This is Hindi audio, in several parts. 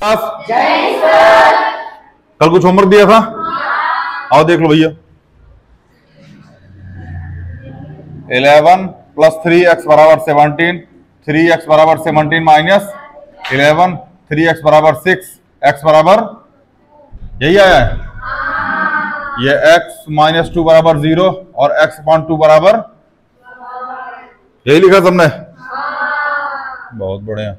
कल कुछ होमवर्क दिया था? आओ देख लो भैया। 11 + 3x = 17, 3x = 17 - 11, 3x = 6, x बराबर यही आया है। ये x - 2 = 0 और x/2 बराबर यही लिखा सबने? बहुत बढ़िया।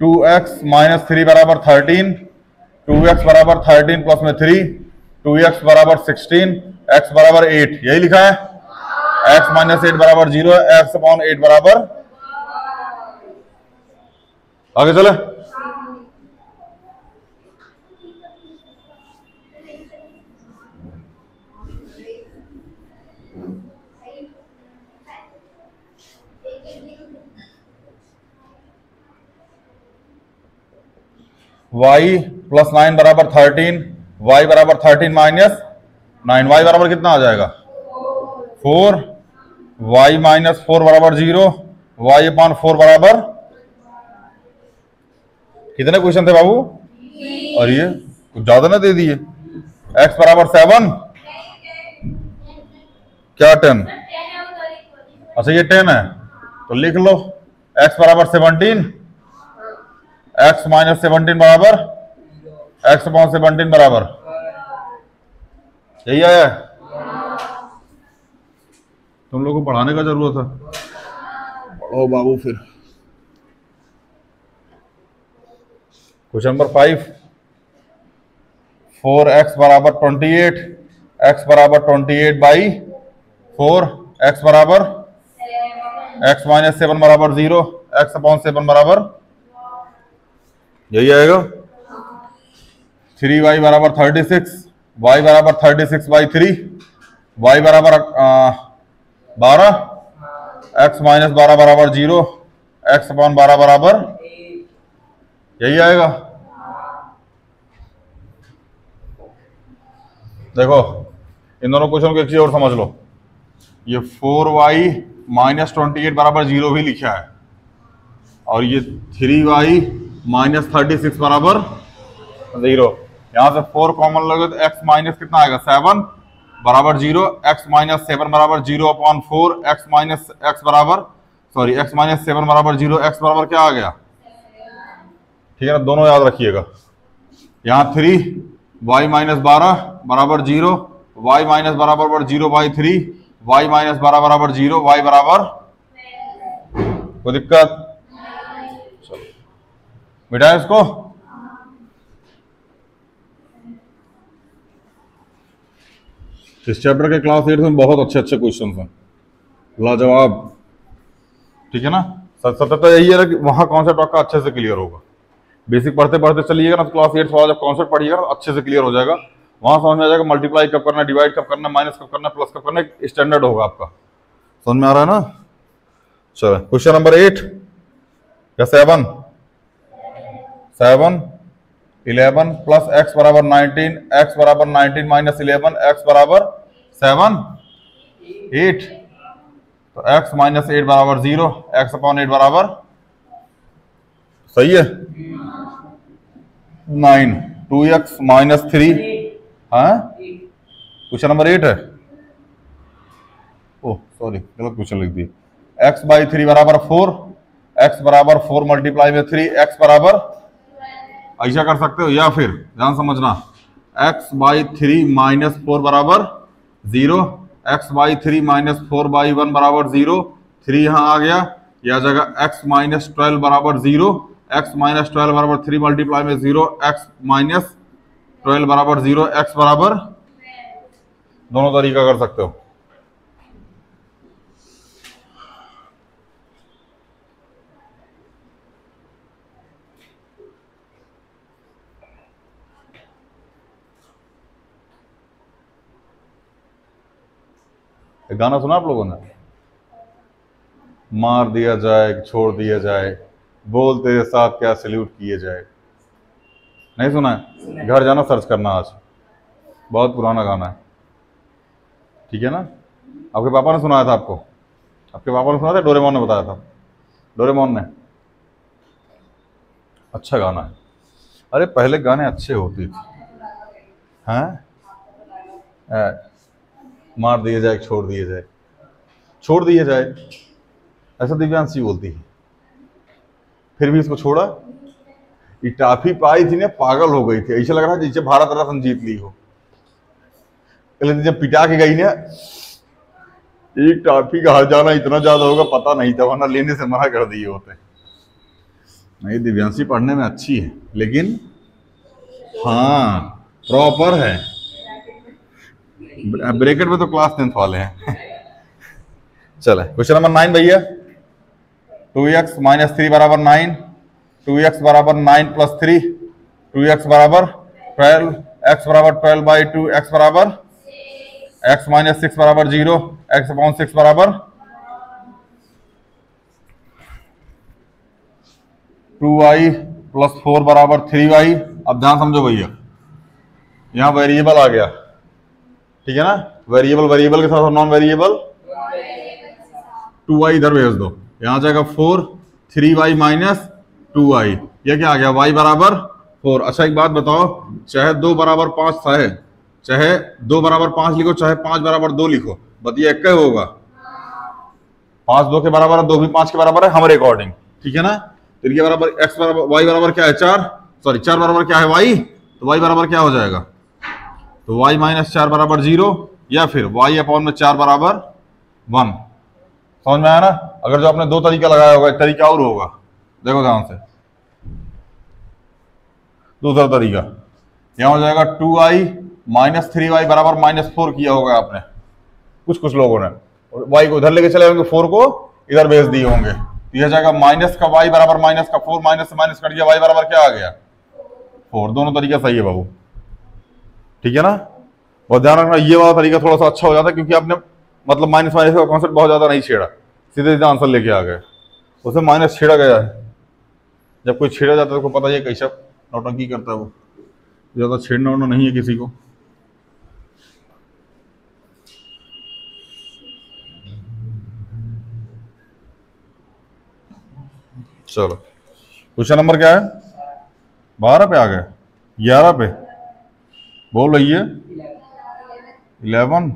2x - 3 = 13, 2x = 13 प्लस में 3, 2x = 16, x = 8 यही लिखा है। x - 8 = 0, x/8 बराबर आगे चले। y + 9 = 13, y = 13 - 9, y बराबर कितना आ जाएगा? 4, y - 4 = 0, y/4 बराबर कितने क्वेश्चन थे बाबू? और ये कुछ ज्यादा ना दे दिए। x = 7, क्या 10? अच्छा ये 10 है तो लिख लो x = 17, x - 17 बराबर x/17 बराबर यही आया है। तुम लोगों को पढ़ाने का जरूरत है, पढ़ो बाबू। फिर question number 5, 4x = 28, x = 28/4, x बराबर x - 7 = 0, x/7 बराबर यही आएगा। 3y = 36, y = 36/3, y बराबर 12, x - 12 बराबर 0, x/12 बराबर यही आएगा। देखो इन दोनों क्वेश्चन को एक चीज और समझ लो, ये 4y - 28 बराबर 0 भी लिखा है और ये 3y - 36 बराबर 0। यहां से 4 कॉमन लगे तो x माइनस कितना आएगा? 7 बराबर 0, x - 7 बराबर 0/4, x बराबर x - 7 बराबर 0, x बराबर क्या आ गया? ठीक है ना, दोनों याद रखिएगा। यहाँ 3y - 12 बराबर 0, y - बराबर 0/3, y - 12 बराबर 0, y बराबर कोई दिक्कत? चलो मिटाए इसको। इस चैप्टर के क्लास 8 में बहुत अच्छे अच्छे क्वेश्चन हैं, लाजवाब। ठीक है ना, सत्य तो यही है कि वहां कॉन्सेप्ट आपका अच्छे से क्लियर होगा। बेसिक पढ़ते पढ़ते चलिएगा ना तो क्लास 8 वाला जब कॉन्सेप्ट पढ़िएगा ना अच्छे से क्लियर हो जाएगा। वहां समझ में आ जाएगा मल्टीप्लाई कब करना, डिवाइड कब करना, माइनस कब करना, प्लस कब करना, स्टैंडर्ड होगा आपका। समझ में आ रहा है ना? चलो क्वेश्चन नंबर 8 या 7, 11 + x = 19, x = 19 - 11, x = 7, 8, तो x - 8 बराबर 0, x/8 बराबर सही है 9, 2x - 3, हाँ क्वेश्चन नंबर 8 है। ओह सॉरी गलत क्वेश्चन लिख दिए। x/3 बराबर 4, x बराबर 4 × में 3, x बराबर ऐसा कर सकते हो, या फिर ध्यान समझना x/3 - 4 बराबर 0, x/3 - 4/1 बराबर 0, 3 यहाँ आ गया, यह जगह x - 12 बराबर 0, x - 12 बराबर 3 × में 0, x - 12 बराबर 0, x बराबर दोनों तरीका कर सकते हो। गाना सुना आप लोगों ने? मार दिया जाए छोड़ दिया जाए, बोल तेरे साथ क्या सल्यूट किए जाए। नहीं सुना है? घर जाना सर्च करना आज, बहुत पुराना गाना है। ठीक है ना? आपके पापा ने सुनाया था आपको? आपके पापा ने सुना था? डोरेमोन ने बताया था? डोरेमोन ने? अच्छा गाना है। अरे पहले गाने अच्छे होते थे। हैं? मार दिया जाए, छोड़ दिया जाए, छोड़ दिया जाए, ऐसा दिव्यांशी बोलती है। फिर भी इसको छोड़ा। ये टाफी पाई थी ना, पागल हो गई थी, ऐसा लग रहा है जैसे भारत रत्न जीत ली हो। लेकिन जब पिटा के गई ना, एक टाफी का हार जाना इतना ज्यादा होगा पता नहीं था, वरना लेने से मना कर दिए होते। नहीं, दिव्यांशी पढ़ने में अच्छी है, लेकिन हाँ प्रॉपर है। ब्रैकेट में तो क्लास 10th वाले हैं। चले क्वेश्चन नंबर 9 भैया। 2x - 3 बराबर 9, 2x बराबर 9 + 3, 2x बराबर 12, x बराबर 12/2, x बराबर x - 6 बराबर 0, x/6 बराबर 2y + 4 बराबर 3y। अब ध्यान समझो भैया, यहां वेरिएबल आ गया, ठीक है ना। वेरिएबल वेरिएबल के साथ नॉन वेरिएबल 2y इधर भेज दो, यहां जाएगा 4, 3y - 2y। यह क्या आ गया, y बराबर 4। अच्छा एक बात बताओ, चाहे 2 बराबर 5 था, चाहे 2 बराबर 5 लिखो, चाहे 5 बराबर 2 लिखो, बताइए एक होगा। 5 2 के बराबर है, 2 भी 5 के बराबर है हमारे अकॉर्डिंग, ठीक है ना। तो ये बराबर x बराबर y बराबर क्या है 4, सॉरी 4 बराबर क्या है y, तो y बराबर क्या हो जाएगा, तो y - 4 बराबर 0, या फिर y/4 बराबर 1। समझ में आया ना। अगर जो आपने दो तरीका लगाया होगा, एक तरीका और होगा, देखो ध्यान से। दूसरा तरीका यहां हो जाएगा 2i - 3y बराबर -4 किया होगा आपने, कुछ लोगों ने y को उधर लेके चले होंगे, 4 को इधर भेज दिए होंगे, यह जाएगा माइनस का y बराबर -4, माइनस से माइनस कट गया, y बराबर क्या आ गया 4। दोनों तरीका सही है बाबू, ठीक है ना। और ध्यान रखना ये वाला तरीका थोड़ा सा अच्छा हो जाता है, क्योंकि आपने मतलब माइनस माइनस का कॉन्सेप्ट बहुत ज्यादा नहीं छेड़ा, सीधे सीधे आंसर लेके आ गए। उसमें माइनस छेड़ा गया है, जब कोई छेड़ा जाता है तो पता है कैसा नौटंकी करता है वो, ज्यादा छेड़ना उड़ना नहीं है किसी को। चलो क्वेश्चन नंबर क्या है, 12 पे आ गए, 11 पे बोल रही है 11,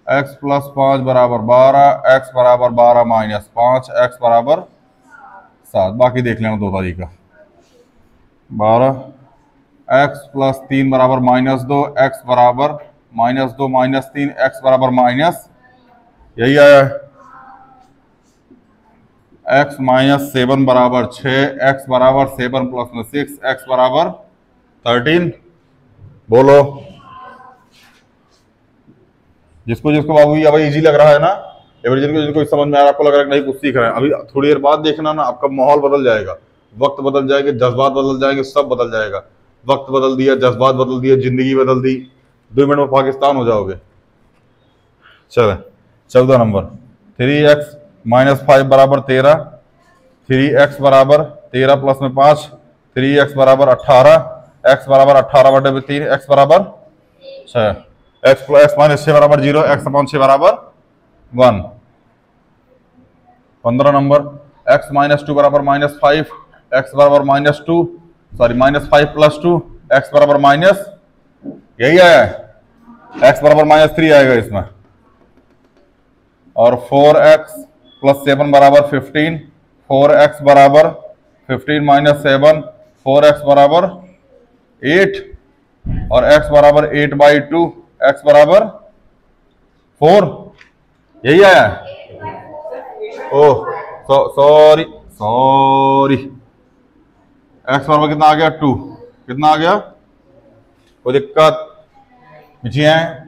x + 5 बराबर 12, x बराबर 12 - 5, x बराबर 7। बाकी देख लेना दो तरीका। 12 x + 3 बराबर -2, x बराबर -2 - 3, x बराबर माइनस, यही आया है। x - 7 बराबर 6, x बराबर 7 + 6, x बराबर 13। बोलो जिसको जिसको बाबू ये भाई इजी लग रहा है ना, या फिर जिनको समझ में आ रहा है, आपको लग रहा है कि नहीं कुछ सीख रहे हैं, अभी थोड़ी देर बाद देखना ना, आपका माहौल बदल जाएगा, वक्त बदल जाएगा, जज्बात बदल जाएंगे, सब बदल जाएगा। वक्त बदल दिया, जज्बात बदल दिया, जिंदगी बदल दी, 2 मिनट में पाकिस्तान हो जाओगे। चले 14 नंबर, 3x - 5 बराबर 13, 3x बराबर 13 प्लस में 5, 3x बराबर 18, x बराबर 18/3, x बराबर 6, x - 6 बराबर 0, x/6 बराबर 1। 15 नंबर, x - 2 बराबर -5, x बराबर -2, सॉरी -5 + 2, x बराबर माइनस, यही आया है, x बराबर -3 आएगा इसमें। और 4x + 7 बराबर 15, 4x बराबर 15 - 7, 4x बराबर 8, और x बराबर 8/2, x बराबर 4, यही आया है। ओह सॉरी सॉरी, x बराबर कितना आ गया 2, कितना आ गया, कोई दिक्कत पीछे है।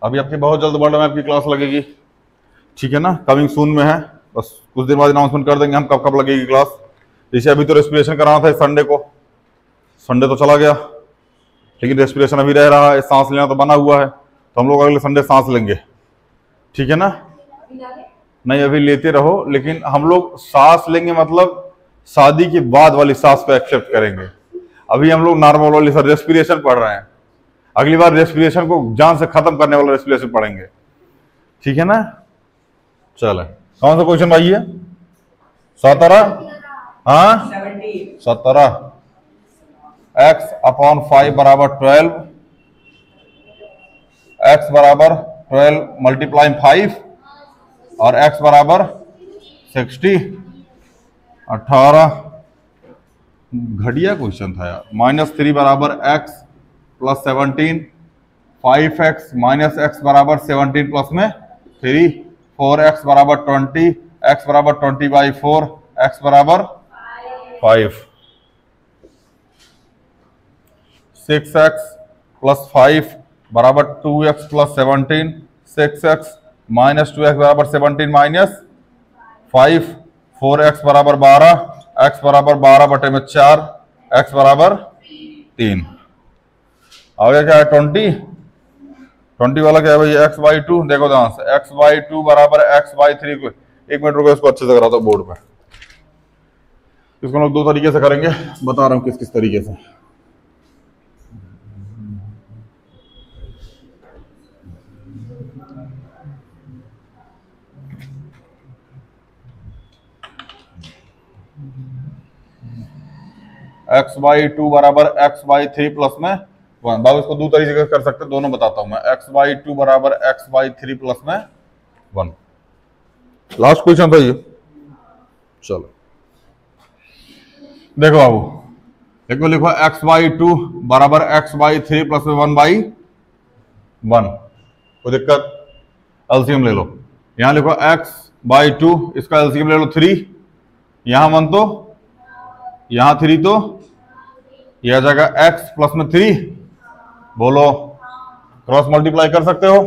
अभी आपकी बहुत जल्द वर्ल्ड मैप की क्लास लगेगी, ठीक है ना, कमिंग सून में है, बस कुछ दिन बाद अनाउंसमेंट कर देंगे हम कब कब लगेगी क्लास। जैसे अभी तो रेस्पिरेशन कराना था संडे को, संडे तो चला गया, लेकिन रेस्पिरेशन अभी रह रहा है, सांस लेना तो बना हुआ है, तो हम लोग अगले संडे सांस लेंगे, ठीक है ना। नहीं अभी लेते रहो, लेकिन हम लोग सांस लेंगे मतलब शादी के बाद वाली सांस को एक्सेप्ट करेंगे। अभी हम लोग नॉर्मल वाली सर रेस्पिरेशन पढ़ रहे हैं, अगली बार रेस्पिरेशन को जान से खत्म करने वाला रेस्पिरेशन पढ़ेंगे, ठीक है ना। चले, कौन सा क्वेश्चन भाई है? 17, हाँ 17। x अपॉन 5 बराबर 12, x बराबर 12 मल्टीप्लाई 5 और x बराबर 60, 18। घटिया क्वेश्चन था यार। -3 बराबर x plus 17, 5x minus x बराबर 17 प्लस में 3, 4x बराबर 20, x बराबर 20/4, x बराबर 5, 6x प्लस 5 बराबर 2x plus 17, 6x minus 2x बराबर 17 माइनस 5, 4x बराबर 12, x बराबर 12/4, x बराबर 3। आगे क्या है? 20 वाला क्या है भाई? x/2। देखो ध्यान से, x/2 बराबर x/3 को, 1 मिनट रुको, इसको अच्छे से कराता हूं बोर्ड पे। इसको हम लोग दो तरीके से करेंगे, बता रहा हूं किस किस तरीके से। x/2 बराबर x/3 प्लस में 1। बाबू इसको दो तरीके से कर सकते हैं, दोनों बताता हूं मैं। x/2 बराबर x/3 प्लस में 1। लास्ट क्वेश्चन था ये। चलो देखो बाबू, देखो लिखो x/2 बराबर x/3 प्लस में 1/1। कोई दिक्कत? एलसीएम ले लो। यहां लिखो x/2, इसका एलसीएम ले लो 3, यहां 1 तो यहां 3 तो यह जगह x प्लस में 3, बोलो क्रॉस मल्टीप्लाई कर सकते हो।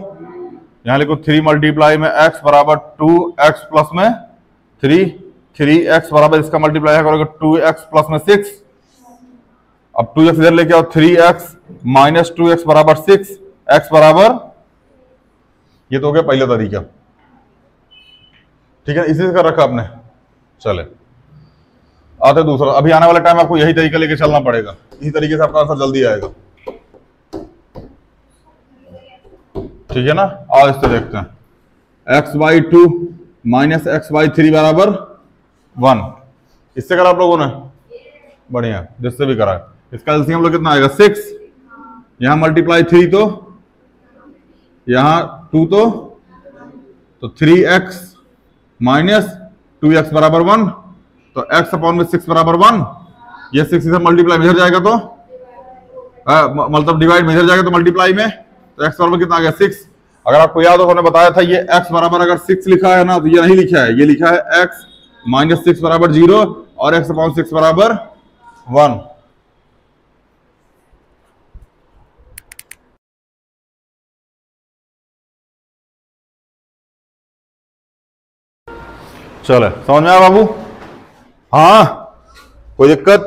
यहां लिखो 3 मल्टीप्लाई में x बराबर 2x प्लस में 3, 3x बराबर इसका मल्टीप्लाई करोगे 2x प्लस में 6। अब 2x इधर लेके आओ, 3x माइनस 2x बराबर 6, x बराबर, ये तो हो गया पहला तरीका, ठीक है, इसी से कर रखा आपने। चले आते दूसरा। अभी आने वाले टाइम आपको यही तरीका लेके चलना पड़ेगा, इसी तरीके से आपका आंसर जल्दी आएगा, ठीक है ना। आओ इससे देखते हैं। x/2 माइनस x/3 बराबर 1। इससे करा आप लोगों ने? बढ़िया, जिससे भी करा। इसका एलसीएम लोग कितना आएगा? 6। यहां मल्टीप्लाई 3 तो यहां 2 तो 3x माइनस 2x बराबर 1, तो x अपॉन में 6 बराबर 1। ये 6 से मल्टीप्लाई में इधर जाएगा तो मतलब डिवाइड में इधर जाएगा तो मल्टीप्लाई में, तो x बराबर कितना आ गया? 6। अगर आपको याद हो, मैंने बताया था ये x बराबर अगर 6 लिखा है ना, तो ये नहीं लिखा है, ये लिखा है x माइनस 6 बराबर 0 और x अपॉन 6 बराबर 1। चले, समझ में आया बाबू? हाँ, कोई दिक्कत,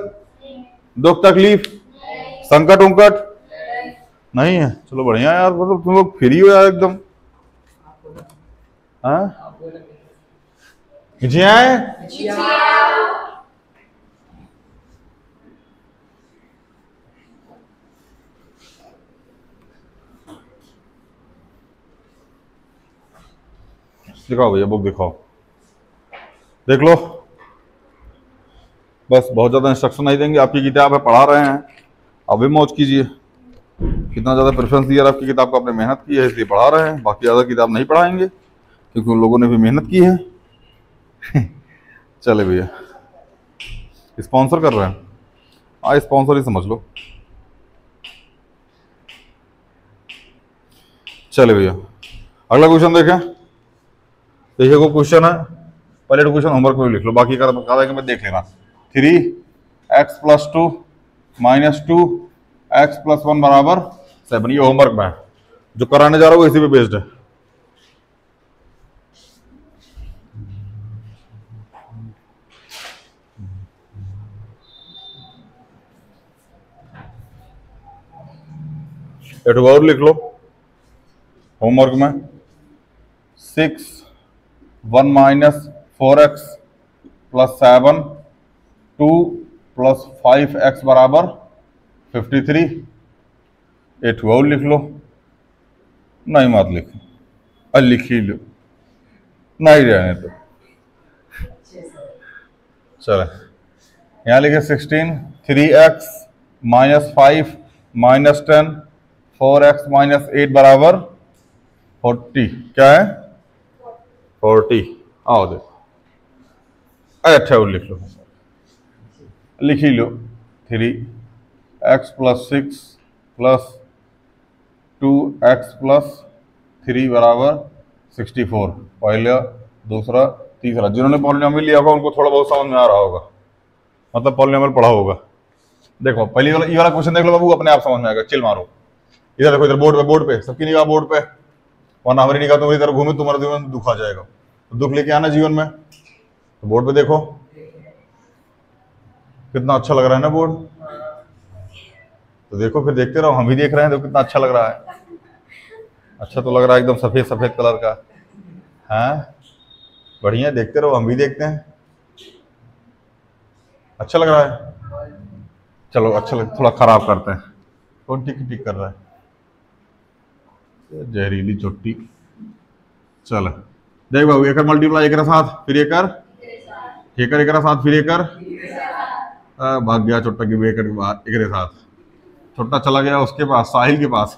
दुख तकलीफ, संकट उंकट नहीं है? चलो बढ़िया यार, मतलब तुम लोग फ्री हो यार एकदम। हाँ जी आए? दिखाओ भैया, बुक दिखाओ, देख लो। बस बहुत ज़्यादा इंस्ट्रक्शन नहीं देंगे, आपकी किताब है, पढ़ा रहे हैं, अब भी मौज कीजिए। कितना ज़्यादा प्रेफरेंस दिया आपकी किताब को, आपने मेहनत की है इसलिए पढ़ा रहे हैं, बाकी ज़्यादा किताब नहीं पढ़ाएंगे क्योंकि उन लोगों ने भी मेहनत की है। चले भैया, स्पॉन्सर कर रहे हैं, हाँ स्पॉन्सर ही समझ लो। चले भैया, अगला क्वेश्चन देखें। देखिए वो क्वेश्चन है, पहले क्वेश्चन होमवर्क में लिख लो, बाकी का बता देंगे, मैं देख लेना। 3x + 2 - 2x + 1 बराबर 7। ये होमवर्क में है, जो कराने जा रहा हूँ इसी पे बेस्ड है। एक और लिख लो होमवर्क में। 6 1 - 4x + 7 2 + 5x बराबर 53, ये 12 लिख लो, नहीं मत लिखो, अल लिख ही लो, नहीं रहने तो। चलो यहाँ लिखे 16, 3x minus 5 minus 10 4x minus 8 बराबर 40। क्या है? 40। आओ देखो, अच्छा वो लिख लो, लिख ही लो। 3x plus 6 plus 2x plus 3 बराबर 64। पहला, दूसरा, तीसरा। जिन्होंने पॉलिनोमियल लिया होगा उनको थोड़ा बहुत समझ में आ रहा होगा, मतलब पॉलिनोमियल पढ़ा होगा। देखो पहली वाला, ये वाला क्वेश्चन देख लो बाबू, अपने आप समझ में आएगा, चिल मारो। इधर देखो, इधर बोर्ड पे सबकी निगाह बोर्ड पे, वरना हमारी निगाह तुम्हारी तरफ घूमे, तुम्हारे जीवन में दुख आ जाएगा। तो दुख लेके आना जीवन में, तो बोर्ड पे देखो, कितना अच्छा लग रहा है ना बोर्ड। तो देखो, फिर देखते रहो, हम भी देख रहे हैं तो कितना अच्छा लग रहा है। अच्छा तो लग रहा है, एकदम सफेद सफेद कलर का। हाँ बढ़िया, देखते रहो, हम भी देखते हैं। अच्छा लग रहा है, चलो अच्छा थोड़ा खराब करते हैं। कौन टिक टिक कर रहा है? जहरीली चुट्टी। चलो देख बाबू, एक मल्टीप्लाई एक साथ, फिर एक साथ, फिर एक भाग गया चुट्टा की एक साथ। छोटा चला गया उसके पास, साहिल के पास।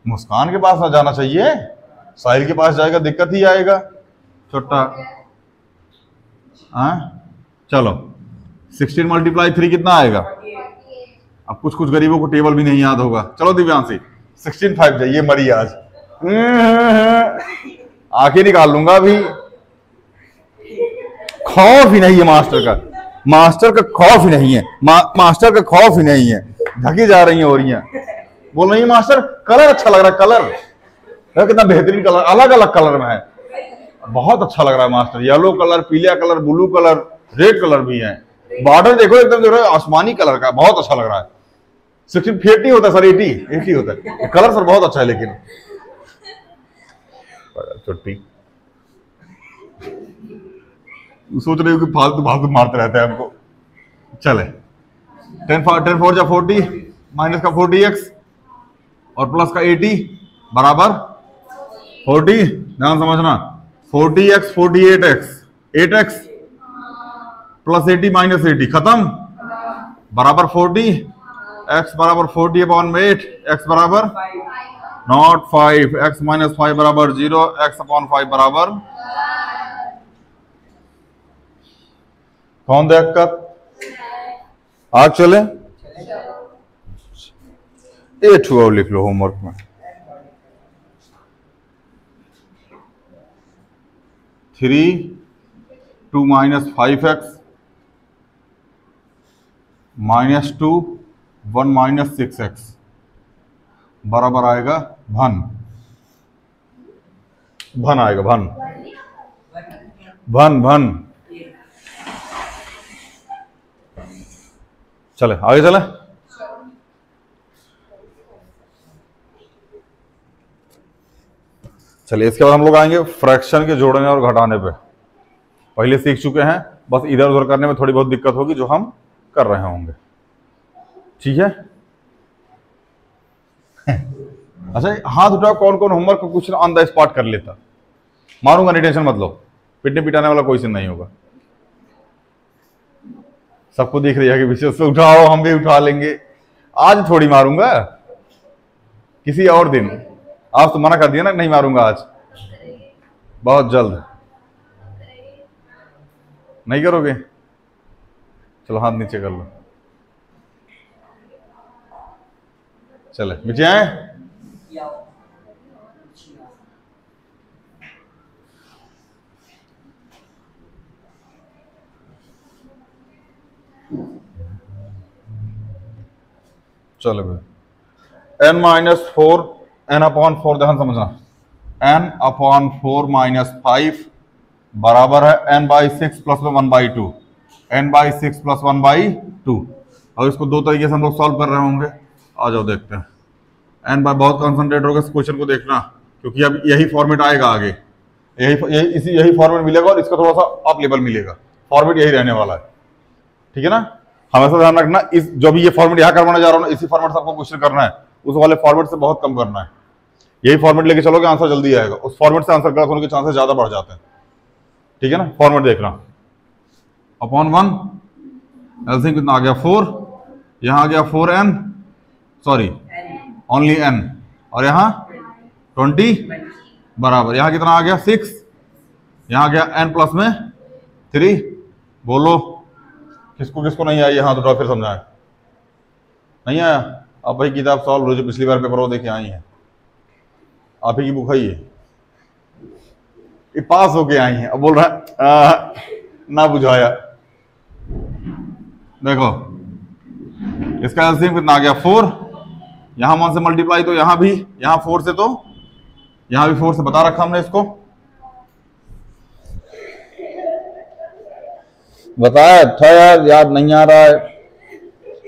मुस्कान के पास ना जाना चाहिए, साहिल के पास जाएगा दिक्कत ही आएगा छोटा। हाँ चलो, 16 मल्टीप्लाई 3 कितना आएगा? अब कुछ कुछ गरीबों को टेबल भी नहीं याद होगा। चलो दिव्यांशी, 16 5 जाइए, मरी आज आंखें निकाल लूंगा अभी। खौफ ही नहीं है मास्टर का, मास्टर का खौफ ही नहीं है, मास्टर का खौफ ही नहीं है। ढकी जा रही हैं हो रही हैं, बोल रही है मास्टर कलर अच्छा लग रहा है, कलर कितना बेहतरीन कलर, अलग अलग कलर में है, बहुत अच्छा लग रहा है मास्टर। येलो कलर, पीला colour, blue colour, red colour भी है। बॉर्डर देखो एकदम जो है आसमानी कलर का, बहुत अच्छा लग रहा है। 16 फेट नहीं होता सर, 80 होता है। कलर सर बहुत अच्छा है, लेकिन छुट्टी सोच रहे हो कि फालतू फालतू मारते रहते हैं हमको। चले 10 4 जा 40, माइनस का 40x और प्लस का 80 बराबर 40। ध्यान समझना, 40x 48x 8x plus 80 minus 80 खत्म, बराबर 40। x बराबर 40/8, x बराबर नॉट 5, x माइनस 5 बराबर 0, x/5 बराबर। कौन देख कर आज चले? ये छुआ लिख लो होमवर्क में। 3 2 minus 5x minus 2 1 minus 6x बराबर आएगा भन आएगा, भन। चले आगे चले। चलिए इसके बाद हम लोग आएंगे फ्रैक्शन के जोड़ने और घटाने पे। पहले सीख चुके हैं, बस इधर उधर करने में थोड़ी बहुत दिक्कत होगी जो हम कर रहे होंगे, ठीक है। अच्छा हाथ उठाओ, कौन कौन होमवर्क को कुछ ऑन द स्पॉट कर लेता। मारूंगा नहीं, टेंशन मत लो, पिटने पिटाने वाला कोई सीन नहीं होगा। सबको दिख रही है कि विशेष से उठाओ, हम भी उठा लेंगे। आज थोड़ी मारूंगा, किसी और दिन। आज तो मना कर दिया ना, नहीं मारूंगा आज, बहुत जल्द। नहीं करोगे? चलो हाथ नीचे कर लो। चले नीचे आए। चलो भाई, n-4 n/4, ध्यान समझना, n/4 माइनस 5 बराबर है n/6 प्लस 1/2, n/6 प्लस 1/2। और इसको दो तरीके से हम लोग सॉल्व कर रहे होंगे। आ जाओ देखते हैं। बहुत कंसंट्रेट होगा इस क्वेश्चन को देखना, क्योंकि अब यही फॉर्मेट आएगा आगे, यही फॉर्मेट मिलेगा और इसका थोड़ा सा अप लेवल मिलेगा। फॉर्मेट यही रहने वाला है, ठीक है ना। हमेशा ध्यान रखना, इस जो भी ये फॉर्मेट यहाँ करवाने जा रहा हूँ इसी फॉर्मेट से आपको क्वेश्चन करना है, उस वाले फॉर्मेट से बहुत कम करना है। यही फॉर्मेट लेके चलोगे आंसर जल्दी आएगा, उस फॉर्मेट से आंसर गलत होने के चांसेस ज्यादा बढ़ जाते हैं। ठीक है ना, फॉर्मेट देखना। अपॉन 1 एलसीएम कितना आ गया 4, यहां आ गया 4n, सॉरी ओनली n, और यहां 20 बराबर, यहां कितना आ गया 6, यहां आ गया n प्लस में 3। बोलो किसको किसको नहीं आई, हाथ उठाओ फिर समझाएं। नहीं आया? आप भाई किताब सॉल्व हो जो पिछली बार पेपर वो देखे आई है, आप ही की बुक है ये पास होके आई है। अब बोल रहा है ना बुझाया। देखो इसका एलसीएम कितना आ गया 4, यहां 1 से मल्टीप्लाई तो यहां भी, यहां 4 से तो यहां भी 4 से बता रखा हमने इसको, बताया था यार, याद नहीं आ रहा है,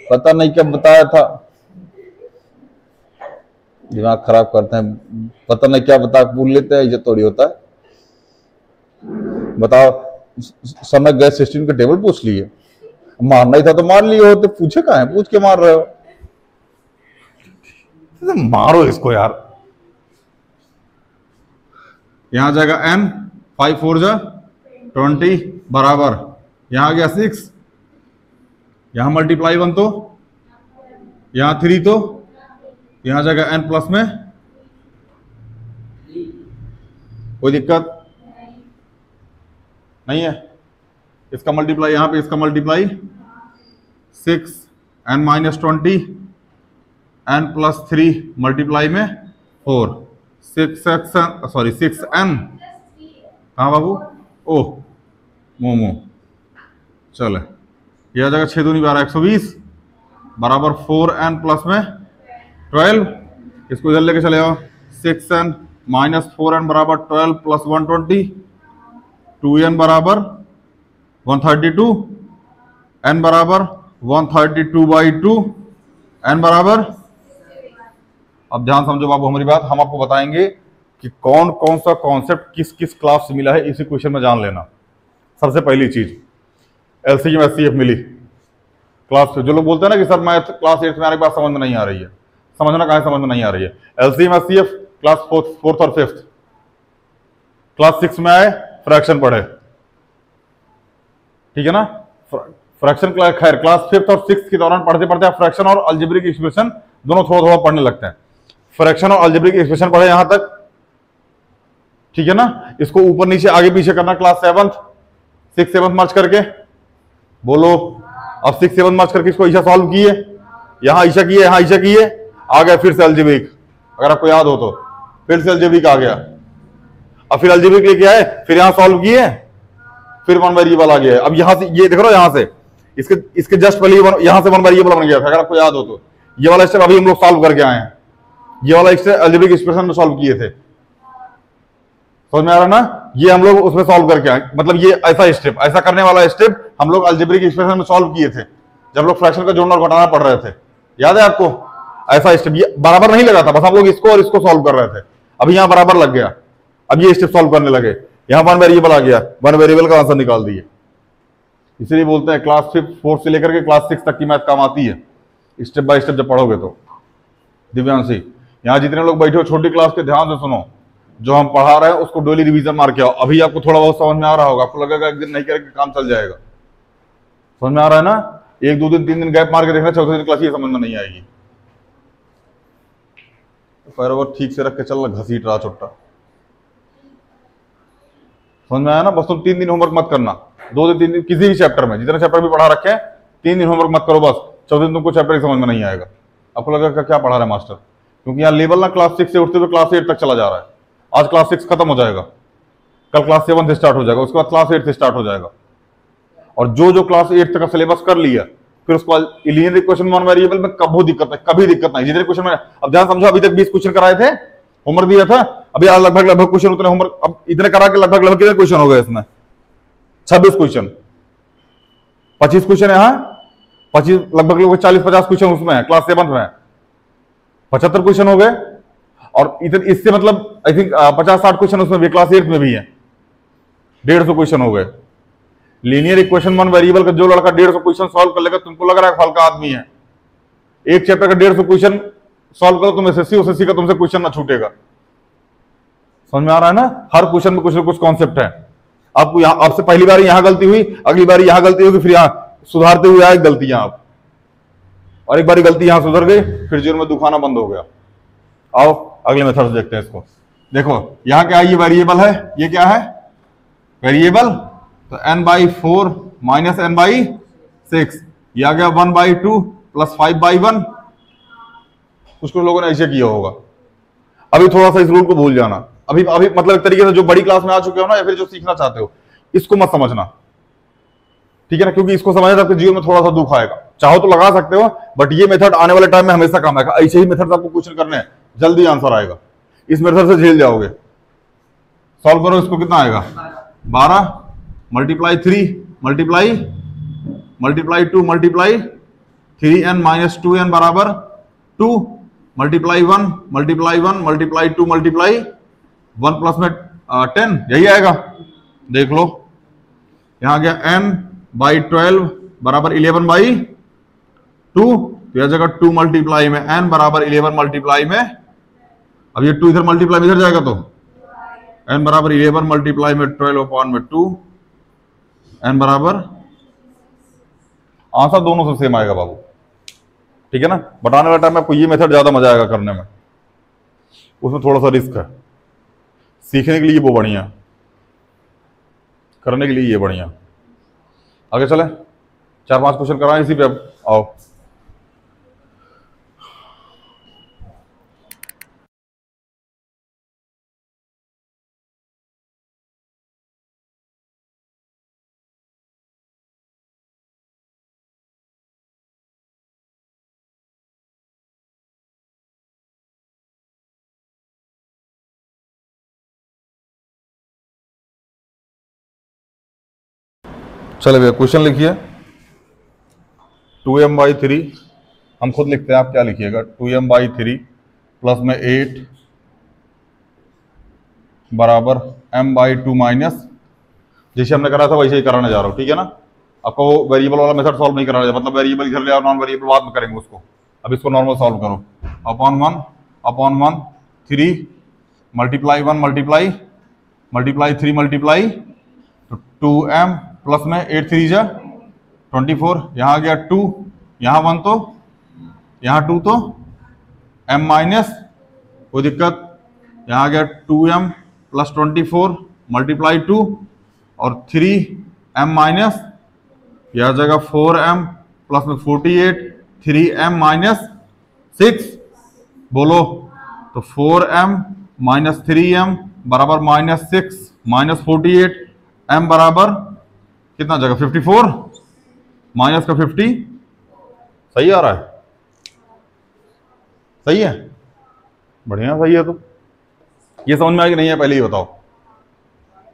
पता नहीं कब बताया था, दिमाग खराब करते हैं, पता नहीं क्या बता भूल लेते हैं, ये थोड़ी होता है। बताओ सर ने गैस सिस्टम का टेबल पूछ लिए, मारना ही था तो मार लिए होते, पूछे कहाँ है, पूछ के मार रहे हो, मारो इसको यार। यहां जाएगा n, 5 4 जा 20 बराबर, यहां आ गया 6, यहां मल्टीप्लाई 1 तो यहां 3 तो यहां जाएगा n प्लस में, कोई दिक्कत नहीं है। इसका मल्टीप्लाई यहां पे, इसका multiply 6 n minus 20 n plus 3 multiply में 4, 6n कहा बाबू, ओह मोमो, चले यह आ जाएगा 6 दूनी 12 120 बराबर 4n प्लस में 12, इसको इधर लेके चले आओ, 6n माइनस 4n बराबर 12 प्लस 120, 2n बराबर 132, n बराबर 132/2, n बराबर, अब ध्यान समझो बाबू हमारी बात, हम आपको बताएंगे कि कौन कौन सा कॉन्सेप्ट किस किस क्लास से मिला है, इसी क्वेश्चन में जान लेना। सबसे पहली चीज एलसीएम एचसीएफ मिली क्लास पे, जो लोग बोलते हैं ना कि सर मैथ क्लास 8 में आने के बाद समझ में नहीं आ रही है, समझना कहाँ समझ में नहीं आ रही है। एलसीएम एचसीएफ क्लास 4th और 5th, क्लास 6 में आए फ्रैक्शन पढ़े, ठीक है ना, फ्रैक्शन खैर क्लास 5th और 6th के दौरान पढ़ते पढ़ते आप फ्रैक्शन और अलजेब्रिक एक्सप्रेशन दोनों थोड़ा थोड़ा पढ़ने लगते हैं। फ्रैक्शन और अलजेब्रिक एक्सप्रेशन पढ़े यहां तक, ठीक है ना, इसको ऊपर नीचे आगे पीछे करना क्लास 7th 6 7 मर्ज करके, बोलो अब 6 7 मर्ज करके इसको ईशा सॉल्व किए, यहां ईशा किए, यहां ईशा किए, आ गया फिर से अलजेब्रिक, अगर आपको याद हो तो फिर से अलजेब्रिक आ गया, अब फिर अलजेब्रिक लेके आए, फिर यहां सॉल्व किए, फिर 1 वेरिएबल आ गया। अब यहां से ये देख रहे हो, यहां से इसके जस्ट पहले यहां से 1 वेरिएबल बन गया था, अगर आपको याद हो तो। ये वाला स्टेप अभी हम लोग सॉल्व करके आए हैं, ये वाला स्टेप अलजेब्रिक एक्सप्रेशन में सॉल्व किए थे, समझ में आ रहा ना, ये हम लोग उसमें सॉल्व करके आए, मतलब ये ऐसा स्टेप, ऐसा करने वाला स्टेप हम लोग अलजेब्रिक एक्सप्रेशन में सॉल्व किए थे जब लोग फ्रैक्शन का जोड़ना और घटाना पढ़ रहे थे, याद है आपको? ऐसा स्टेप ये बराबर नहीं लगा था, बस हम लोग इसको और इसको सॉल्व कर रहे थे, अभी यहां बराबर लग गया, अब ये स्टेप सॉल्व करने लगे, यहां 1 वेरिएबल आ गया, 1 वेरिएबल का आंसर निकाल दिए। इसलिए बोलते हैं क्लास 4 से लेकर के क्लास 6 तक की मैथ काम आती है, स्टेप बाय स्टेप जब पढ़ोगे तो। दिव्यांशी, यहाँ जितने लोग बैठे हो छोटी क्लास के ध्यान से सुनो, जो हम पढ़ा रहे हैं उसको डेली रिवीजन मार के आओ, अभी आपको थोड़ा बहुत समझ में आ रहा होगा, आपको लगेगा एक दिन नहीं करेंगे काम चल जाएगा, समझ में आ रहा है ना, 1 2 दिन 3 दिन गैप मार के देखना, चौथे दिन क्लास ये समझ में नहीं आएगी। पैर ठीक से रख के चलना, घसीट रहा चुट्टा, समझ में आया ना। बस तुम 3 दिन होमवर्क मत करना, 2 दिन 3 दिन किसी भी चैप्टर में, जितने चैप्टर भी पढ़ा रखे हैं 3 दिन होमवर्क मत करो बस, चौथे दिन तुमको चैप्टर ही समझ में नहीं आएगा, आपको लगेगा क्या पढ़ा रहा है मास्टर, क्योंकि यहाँ लेवल ना क्लास 6 से उठते हुए क्लास 8 तक चला जा रहा है। आज क्लास 6 खत्म हो जाएगा, कल क्लास 7 से स्टार्ट हो जाएगा, उसके बाद क्लास 8 से स्टार्ट हो जाएगा, और जो क्लास 8 तक का सिलेबस कर लिया फिर उसके बाद लीनियर इक्वेशन 1 वेरिएबल में कभी दिक्कत नहीं, जितने क्वेश्चन में, अब ध्यान समझो, अभी तक 20 क्वेश्चन कराए थे, होमवर्क दिया था, अभी लगभग क्वेश्चन उतने होमवर्क, अब इतने करा के लगभग कितने क्वेश्चन हो गए इसमें, 26 क्वेश्चन, 25 क्वेश्चन यहाँ, 25 लगभग 40-50 क्वेश्चन उसमें है, क्लास 7 में 75 क्वेश्चन हो गए, और इतने इससे मतलब आई थिंक 50-60 क्वेश्चन उसमें भी क्लास 8 में भी है, 150 क्वेश्चन हो गए। लीनियर इक्वेशन वन वेरिएबल का जो लड़का 150 क्वेश्चन सॉल्व कर लेगा, तुमको लग रहा है हल्का आदमी है। एक चैप्टर का 150 क्वेश्चन सॉल्व करो, तुम एसएससी ओएसएससी का तुमसे क्वेश्चन ना छूटेगा। समझ में आ रहा है ना? हर क्वेश्चन में कुछ ना कुछ कॉन्सेप्ट है। आपको यहां, आपसे पहली बार यहां गलती हुई, अगली बार यहां गलती होगी, फिर यहां सुधारते हुए आए गलतियां आप, और एक बार गलती यहां सुधर गई, फिर जीवन में दुखाना बंद हो गया। आओ अगले मेथड से देखते हैं इसको। देखो यहां क्या है, ये वेरिएबल है, ये क्या है वेरिएबल, तो n/4 माइनस n/6, ये आ गया 1/2 प्लस 5/1। कुछ लोगों ने ऐसे किया होगा। अभी थोड़ा सा इस रूल को भूल जाना, अभी मतलब एक तरीके से जो बड़ी क्लास में आ चुके हो ना, या फिर जो सीखना चाहते हो, इसको मत समझना, ठीक है ना? क्योंकि इसको समझना आपके जीवन में थोड़ा सा दुख आएगा। चाहो तो लगा सकते हो, बट ये मेथड आने वाले टाइम में हमेशा काम आएगा। ऐसे ही मेथड आपको क्वेश्चन करने हैं, जल्दी आंसर आएगा। इस मेथड से झेल जाओगे। सॉल्व करो, इसको कितना आएगा 12 multiply 3 multiply 2 multiply 3n minus 2n बराबर 2 multiply 1 multiply 1 multiply 2 multiply 1 plus में 10, यही आएगा। देख लो यहां गया n/12 बराबर 11/2, तो यह जगह 2 मल्टीप्लाई में n बराबर 11 मल्टीप्लाई में, अब ये 2 इधर मल्टीप्लाई में इधर जाएगा, तो n बराबर 11 मल्टीप्लाई में 12/2, n बराबर, आंसर दोनों से सेम आएगा बाबू, ठीक है ना? बताने वाला टाइम में आपको ये मेथड ज्यादा मजा आएगा करने में, उसमें थोड़ा सा रिस्क है। सीखने के लिए वो बढ़िया, करने के लिए ये बढ़िया। आगे चले, 4-5 क्वेश्चन कराएं इसी पे। अब आओ, चले भैया क्वेश्चन लिखिए। 2m/3, हम खुद लिखते हैं, आप क्या लिखिएगा? 2m/3 प्लस में 8 बराबर m/2 माइनस, जैसे हमने करा था वैसे ही कराने जा रहा हूं, ठीक है ना? आपको वेरिएबल वाला मेथड सॉल्व नहीं कराना, मतलब वेरिएबल इधर ले आओ, नॉन वेरिएबल बाद में करेंगे उसको। अब इसको नॉर्मल सॉल्व करो। अपॉन 1 3 मल्टीप्लाई 1 मल्टीप्लाई 3 मल्टीप्लाई, तो 2m प्लस में 8 3 जा 24, यहाँ गया 2, यहाँ 1 तो यहाँ 2, तो m माइनस, कोई दिक्कत, यहाँ गया 2m प्लस 24 मल्टीप्लाई 2 और 3m माइनस, यह जगह 4m प्लस में 48 3m माइनस 6, बोलो तो 4m माइनस 3m बराबर माइनस 6 माइनस 48, m बराबर कितना जगह 54, माइनस का 50, सही आ रहा है? सही है, बढ़िया सही है। तो ये समझ में आया कि नहीं है, पहले ही बताओ।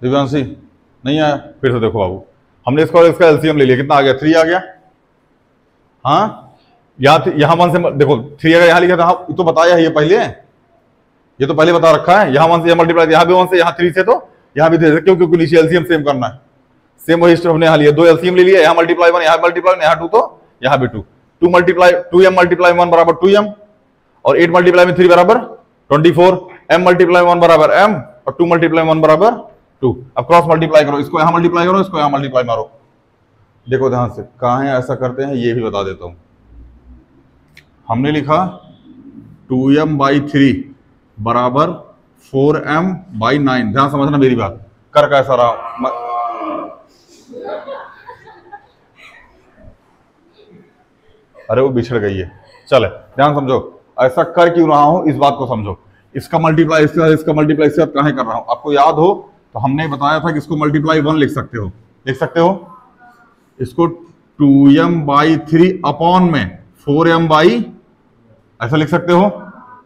दिव्यांशी नहीं आया, फिर से देखो बाबू, हमने इसका एलसीएम ले लिया, कितना आ गया 3 आ गया। हाँ यहाँ 1 से देखो 3 अगर यहाँ लिखा था, हाँ तो बताया है ये पहले, ये तो पहले बता रखा है। यहाँ 1 से यहाँ मल्टीप्लाई, यहाँ भी 1 से, यहाँ 3 से, तो यहाँ भी 3 से, क्यों? क्योंकि नीचे एलसीएम सेम करना है। सेम वही स्टेप हमने यहाँ लिया, 2 एलसीएम ले लिया, यहाँ मल्टीप्लाई 1 यहाँ मल्टीप्लाई 1, यहाँ 2 तो यहाँ भी 2, 2m मल्टीप्लाई 1 बराबर 2m, और 8 मल्टीप्लाई में 3 बराबर 24, m मल्टीप्लाई 1 बराबर m, और 2 मल्टीप्लाई 1 बराबर 2। अब क्रॉस मल्टीप्लाई करो, इसको यहाँ मल्टीप्लाई करो, इसको यहाँ मल्टीप्लाई मारो। देखो ध्यान से, कहाँ है ऐसा करते हैं ये भी बता देता हूँ। हमने लिखा 2m/3 बराबर 4m/9, ध्यान समझना मेरी बात, कर कैसा रहा, अरे वो बिछड़ गई है। चले ध्यान समझो, ऐसा कर क्यों रहा हूं इस बात को समझो। इसका मल्टीप्लाई इसका मल्टीप्लाई इसके साथ कहां कर रहा हूं, आपको याद हो तो हमने बताया था कि इसको मल्टीप्लाई 1 लिख सकते हो, लिख सकते हो इसको 2m/3 अपॉन में 4m/, ऐसा लिख सकते हो,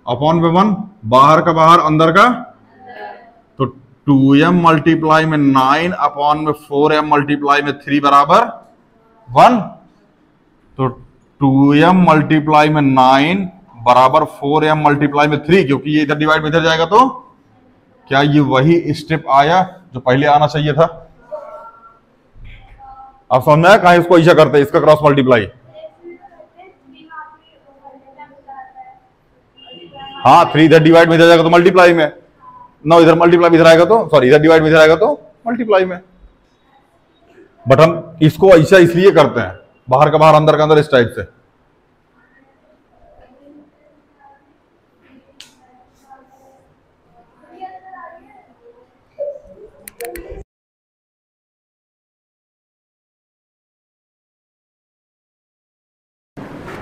अपॉन में 1, बाहर का बाहर अंदर का, तो 2m मल्टीप्लाई में 9 अपॉन में 4m मल्टीप्लाई में 3 बराबर 1, तो 2m मल्टीप्लाई में 9 बराबर 4m मल्टीप्लाई में 3, क्योंकि ये इधर डिवाइड में इधर जाएगा, तो क्या ये वही स्टेप आया जो पहले आना चाहिए था? आप समझ में आया कहाँ इसको ऐसा करते हैं, इसका क्रॉस मल्टीप्लाई। हाँ 3 इधर डिवाइड में इधर जाएगा तो मल्टीप्लाई में, ना इधर मल्टीप्लाई इधर आएगा तो, सॉरी इधर डिवाइड में इधर आएगा तो मल्टीप्लाई में। बट हम इसको ऐसा इसलिए करते हैं, बाहर का बाहर अंदर का अंदर इस टाइप से।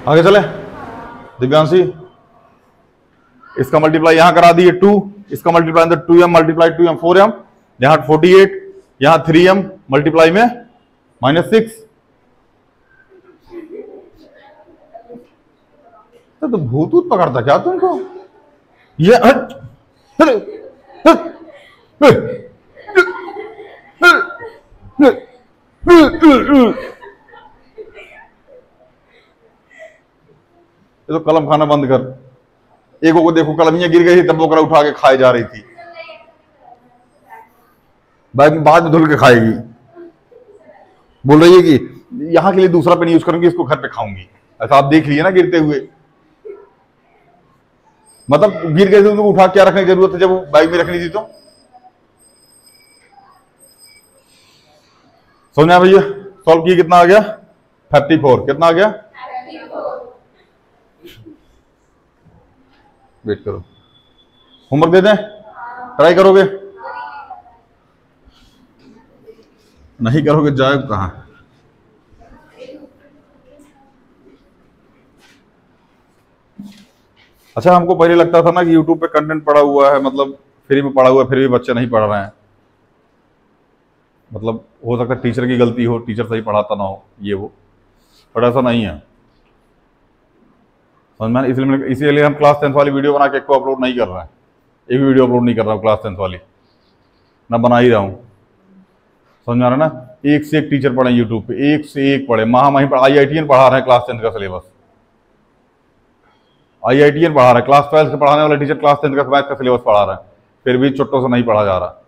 आगे चले दिव्यांशी, इसका मल्टीप्लाई यहां करा दिए 2, इसका मल्टीप्लाई अंदर 2m मल्टीप्लाई 2m 4m, यहां 48, यहां 3m मल्टीप्लाई में -6। तो भूत पकड़ता क्या तुमको ये? ये तो कलम खाना बंद कर। एक को देखो कलमियां गिर गई थी तब वो कलम उठा के खाए जा रही थी, बाद में धुल के खाएगी। बोल रही है कि यहां के लिए दूसरा पेन यूज करूंगी, इसको घर पे खाऊंगी। ऐसा आप देख लिए ना गिरते हुए, मतलब गिर गए थे तो उठा क्या रखने की जरूरत है जब वो बाइक में रखनी थी तो। सोनिया भैया सॉल्व किए कितना आ गया? 34। कितना आ गया? वेट करो, होमवर्क दे दें, ट्राई करोगे? नहीं करोगे जाए कहां? अच्छा हमको पहले लगता था ना कि YouTube पे कंटेंट पड़ा हुआ है, मतलब फ्री में पड़ा हुआ है, फिर भी बच्चे नहीं पढ़ रहे हैं। मतलब हो सकता है टीचर की गलती हो, टीचर सही पढ़ाता ना हो, ये वो, पर ऐसा नहीं है। समझ में? इसीलिए हम क्लास 10th वाली वीडियो बना के एक को अपलोड नहीं कर रहे हैं, एक भी वीडियो अपलोड नहीं कर रहा हूँ क्लास 10th वाली, ना बना ही रहा हूँ। समझ में आ रहा है ना? एक से एक टीचर पढ़े यूट्यूब पे, एक से एक पढ़े। महामहिम IITian पढ़ा रहे हैं क्लास 10th का सिलेबस, IITian पढ़ा रहा है। क्लास 12 से पढ़ाने वाले टीचर क्लास 10th का मैथ का सिलेबस पढ़ा रहे हैं, फिर भी चुट्टों से नहीं पढ़ा जा रहा।